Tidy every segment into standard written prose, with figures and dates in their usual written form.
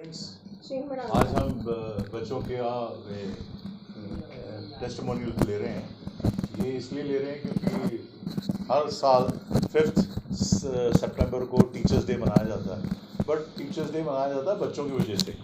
आज हम बच्चों के टेस्टिमोनियल ले रहे हैं। ये इसलिए ले रहे हैं क्योंकि हर साल 5 सितंबर को टीचर्स डे मनाया जाता है, बट टीचर्स डे मनाया जाता है बच्चों की वजह से।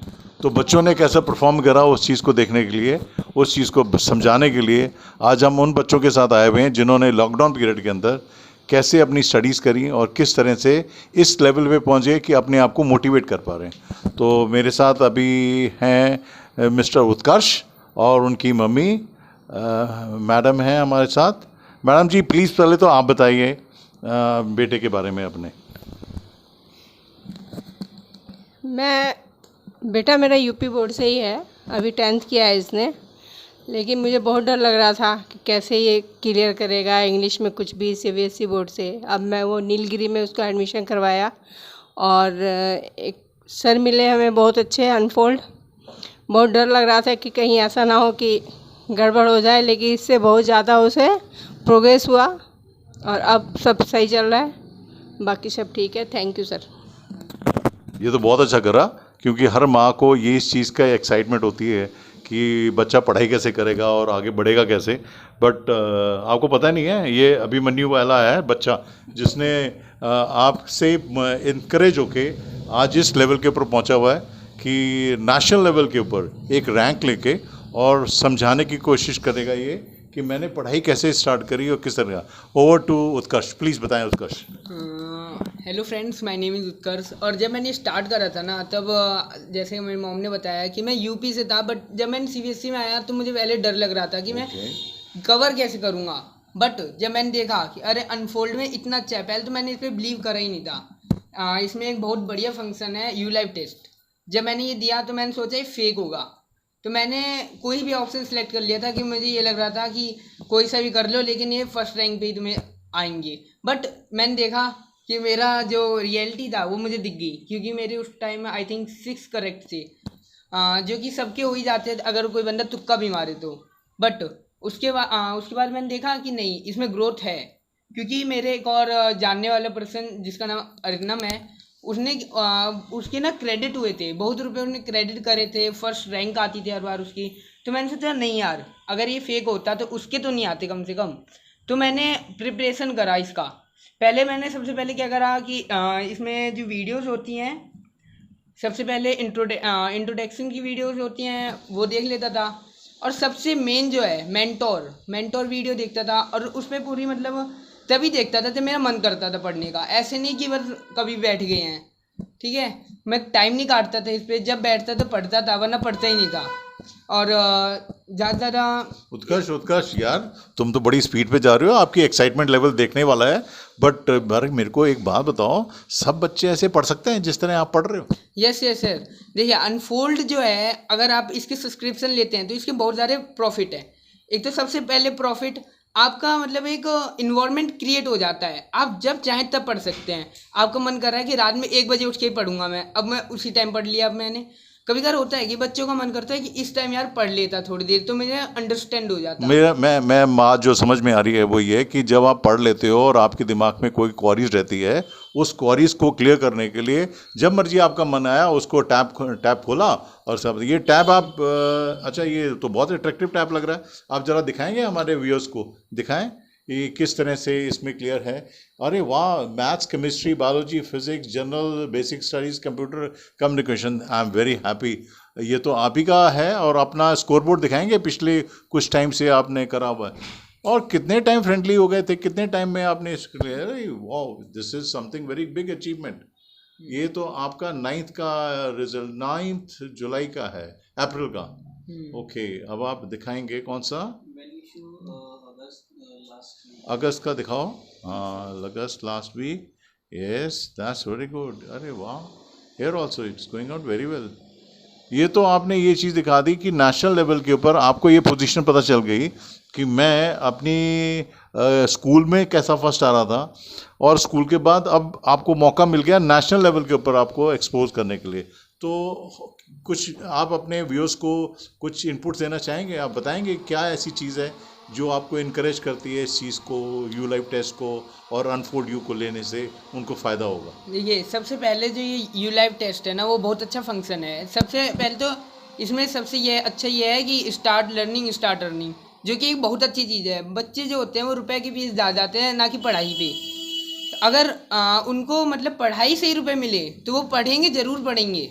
तो बच्चों ने कैसा परफॉर्म करा उस चीज़ को देखने के लिए, उस चीज़ को समझाने के लिए आज हम उन बच्चों के साथ आए हुए हैं जिन्होंने लॉकडाउन पीरियड के अंदर कैसे अपनी स्टडीज़ करी और किस तरह से इस लेवल पे पहुँचे कि अपने आप को मोटिवेट कर पा रहे हैं। तो मेरे साथ अभी हैं मिस्टर उत्कर्ष और उनकी मम्मी मैडम हैं हमारे साथ। मैडम जी प्लीज़ पहले तो आप बताइए बेटे के बारे में अपने। बेटा मेरा यूपी बोर्ड से ही है, अभी 10th किया है इसने, लेकिन मुझे बहुत डर लग रहा था कि कैसे ये क्लियर करेगा इंग्लिश में कुछ भी सीबीएसई बोर्ड से। अब मैं वो नीलगिरी में उसका एडमिशन करवाया और एक सर मिले हमें बहुत अच्छे अनफोल्ड। बहुत डर लग रहा था कि कहीं ऐसा ना हो कि गड़बड़ हो जाए, लेकिन इससे बहुत ज़्यादा उसे प्रोग्रेस हुआ और अब सब सही चल रहा है, बाकी सब ठीक है। Thank you sir. ये तो बहुत अच्छा करा, क्योंकि हर माँ को ये इस चीज़ का एक्साइटमेंट होती है कि बच्चा पढ़ाई कैसे करेगा और आगे बढ़ेगा कैसे। बट आपको पता नहीं है, ये अभिमन्यु वाला है बच्चा जिसने आपसे इनकरेज होके आज इस लेवल के ऊपर पहुंचा हुआ है कि नेशनल लेवल के ऊपर एक रैंक लेके और समझाने की कोशिश करेगा ये कि मैंने पढ़ाई कैसे स्टार्ट करी और किस तरह। ओवर टू उत्कर्ष, प्लीज़ बताएं Utkarsh. Hello friends, my name is Utkarsh. और जब मैंने स्टार्ट करा था ना, तब जैसे मेरी मॉम ने बताया कि मैं यूपी से था, बट जब मैंने सीबीएसई में आया तो मुझे पहले डर लग रहा था कि मैं कवर कैसे करूँगा। बट जब मैंने देखा कि अरे अनफोल्ड में इतना अच्छा है, पहले तो मैंने इस पर बिलीव करा ही नहीं था। इसमें एक बहुत बढ़िया फंक्शन है यू लाइव टेस्ट। जब मैंने ये दिया तो मैंने सोचा ये फेक होगा, तो मैंने कोई भी ऑप्शन सेलेक्ट कर लिया था कि मुझे ये लग रहा था कि कोई सा भी कर लो लेकिन ये फर्स्ट रैंक पे ही तुम्हें आएंगे। बट मैंने देखा कि मेरा जो रियलिटी था वो मुझे दिख गई, क्योंकि मेरे उस टाइम में आई थिंक 6 करेक्ट थे, जो कि सबके हो ही जाते हैं अगर कोई बंदा तुक्का भी मारे तो। बट उसके बाद मैंने देखा कि नहीं, इसमें ग्रोथ है, क्योंकि मेरे एक और जानने वाला पर्सन जिसका नाम अर्गनम है, उसने उसके ना क्रेडिट हुए थे, बहुत रुपए उसने क्रेडिट करे थे, फर्स्ट रैंक आती थी हर बार उसकी। तो मैंने सोचा नहीं यार, अगर ये फेक होता तो उसके तो नहीं आते कम से कम। तो मैंने प्रिपरेशन करा इसका। पहले मैंने सबसे पहले क्या करा कि इसमें जो वीडियोस होती हैं, सबसे पहले इंट्रोडक्शन की वीडियोस होती हैं वो देख लेता था, और सबसे मेन जो है मेंटोर वीडियो देखता था। और उसमें पूरी मतलब तभी देखता था जब मेरा मन करता था पढ़ने का, ऐसे नहीं कि बस कभी बैठ गए हैं, ठीक है। मैं टाइम नहीं काटता था इस पर, जब बैठता तो पढ़ता था, वरना पढ़ता ही नहीं था। और ज़्यादा उत्कर्ष यार, तुम तो बड़ी स्पीड पे जा रहे हो, आपकी एक्साइटमेंट लेवल देखने वाला है। बट मेरे को एक बात बताओ, सब बच्चे ऐसे पढ़ सकते हैं जिस तरह आप पढ़ रहे हो? Yes sir. देखिए अनफोल्ड जो है, अगर आप इसकी सब्सक्रिप्शन लेते हैं तो इसके बहुत सारे प्रॉफिट है। एक तो सबसे पहले प्रॉफिट, आपका मतलब एक इन्वायरमेंट क्रिएट हो जाता है, आप जब चाहें तब पढ़ सकते हैं। आपका मन कर रहा है कि रात में 1 बजे उठ के ही पढ़ूंगा मैं, अब मैं उसी टाइम पढ़ लिया। अब मैंने कभी कभार होता है कि बच्चों का मन करता है कि इस टाइम यार पढ़ लेता थोड़ी देर, तो मुझे अंडरस्टैंड हो जाता। मैं बात जो समझ में आ रही है वो ये है कि जब आप पढ़ लेते हो और आपके दिमाग में कोई क्वेरीज रहती है, उस क्वेरीज को क्लियर करने के लिए जब मर्जी आपका मन आया उसको टैब खोला और सब। ये टैब आप अच्छा, ये तो बहुत अट्रैक्टिव टैब लग रहा है। आप ज़रा दिखाएंगे हमारे व्यूअर्स को, दिखाएं कि किस तरह से इसमें क्लियर है। अरे वाह, maths, chemistry, biology, physics, general, basic studies, computer, communication. I am very happy. ये तो आप ही का है। और अपना स्कोर बोर्ड दिखाएंगे, पिछले कुछ टाइम से आपने करा हुआ है, और कितने टाइम फ्रेंडली हो गए थे, कितने टाइम में आपने वाह, this is something very big achievement. ये तो आपका 9th का रिजल्ट 9 जुलाई का है, अप्रैल का। ओके, अब आप दिखाएंगे कौन सा? अगस्त का दिखाओ। हाँ, अगस्त last week. Yes, that's very good. अरे वाह, here also it's going out very well. ये तो आपने ये चीज़ दिखा दी कि नेशनल लेवल के ऊपर आपको ये पोजीशन पता चल गई कि मैं अपनी स्कूल में कैसा फर्स्ट आ रहा था, और स्कूल के बाद अब आपको मौका मिल गया नेशनल लेवल के ऊपर आपको एक्सपोज करने के लिए। तो कुछ आप अपने व्यूअर्स को कुछ इनपुट देना चाहेंगे? आप बताएंगे क्या ऐसी चीज़ है जो आपको इनकरेज करती है इस चीज़ को, यू लाइव टेस्ट को और अनफोल्ड यू को लेने से उनको फ़ायदा होगा? देखिए, सबसे पहले जो ये यू लाइव टेस्ट है ना, वो बहुत अच्छा फंक्शन है। सबसे पहले तो इसमें सबसे ये है कि स्टार्ट लर्निंग स्टार्ट अर्निंग, जो कि एक बहुत अच्छी चीज़ है। बच्चे जो होते हैं वो रुपए की फीस ज़्यादा जाते हैं, ना कि पढ़ाई पे। अगर उनको मतलब पढ़ाई से ही रुपए मिले तो वो पढ़ेंगे, ज़रूर पढ़ेंगे,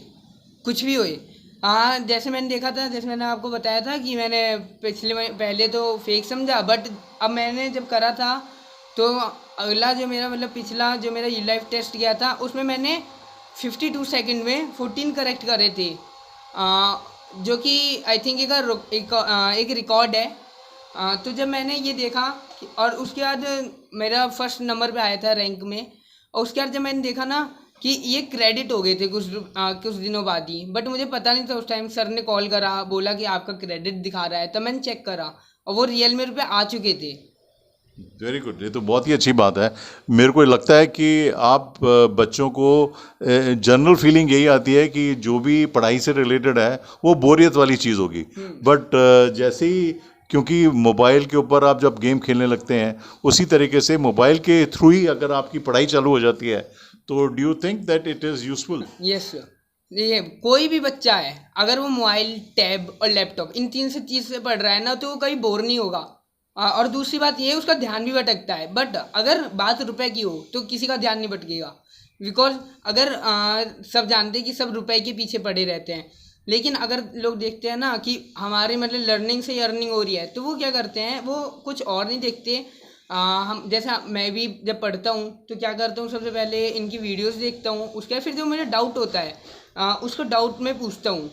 कुछ भी होए। हाँ, जैसे मैंने देखा था, जैसे मैंने आपको बताया था कि मैंने पहले तो फेक समझा, बट अब मैंने जब करा था तो अगला जो मेरा मतलब पिछला जो मेरा यू लाइव टेस्ट गया था, उसमें मैंने 52 सेकंड में 14 करेक्ट करे थे, जो कि आई थिंक एक रिकॉर्ड है। तो जब मैंने ये देखा और उसके बाद मेरा फर्स्ट नंबर पे आया था रैंक में, और उसके बाद जब मैंने देखा ना कि ये क्रेडिट हो गए थे कुछ दिनों बाद ही, बट मुझे पता नहीं था उस टाइम। सर ने कॉल करा, बोला कि आपका क्रेडिट दिखा रहा है, तब मैंने चेक करा और वो रियल में रुपये आ चुके थे। वेरी गुड, ये तो बहुत ही अच्छी बात है। मेरे को लगता है कि आप बच्चों को जनरल फीलिंग यही आती है कि जो भी पढ़ाई से रिलेटेड है वो बोरियत वाली चीज़ होगी, बट जैसे ही क्योंकि मोबाइल के ऊपर आप जब गेम खेलने लगते हैं, उसी तरीके से मोबाइल के थ्रू ही अगर आपकी पढ़ाई चालू हो जाती है, तो do you think that it is useful? Yes sir. देखिए, कोई भी बच्चा है अगर वो मोबाइल, टैब और लैपटॉप इन तीन से चीज़ से पढ़ रहा है ना, तो वो कभी बोर नहीं होगा। और दूसरी बात ये है, उसका ध्यान भी भटकता है, बट अगर बात रुपए की हो तो किसी का ध्यान नहीं भटकेगा। बिकॉज अगर सब जानते हैं कि सब रुपए के पीछे पड़े रहते हैं, लेकिन अगर लोग देखते हैं ना कि हमारे मतलब लर्निंग से अर्निंग हो रही है, तो वो क्या करते हैं, वो कुछ और नहीं देखते। हम जैसे मैं भी जब पढ़ता हूँ तो क्या करता हूँ, सबसे पहले इनकी वीडियोस देखता हूँ, उसके बाद फिर जो मुझे डाउट होता है उसको डाउट में पूछता हूँ,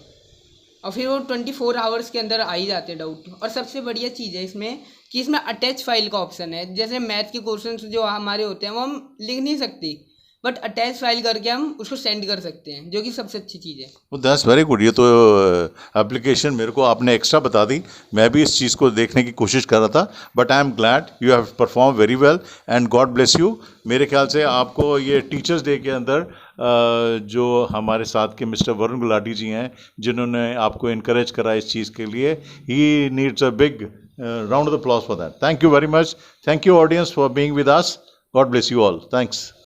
और फिर वो 24 आवर्स के अंदर आ ही जाते हैं डाउट। और सबसे बढ़िया चीज़ है इसमें कि इसमें अटैच फाइल का ऑप्शन है। जैसे मैथ के क्वेश्चन जो हमारे होते हैं वो हम लिख नहीं सकते, बट अटैच फाइल करके हम उसको सेंड कर सकते हैं, जो कि सबसे अच्छी चीज़ है। That's very good. ये तो एप्लीकेशन मेरे को आपने एक्स्ट्रा बता दी, मैं भी इस चीज़ को देखने की कोशिश कर रहा था, but I am glad you have perform very well and God bless you. मेरे ख्याल से आपको ये टीचर्स डे के अंदर जो हमारे साथ के मिस्टर वरुण गुलाटी जी हैं, जिन्होंने आपको इनकरेज करा इस चीज़ के लिए, he needs a big round of applause for that. Thank you very much. Thank you audience for being with us. God bless you all. Thanks.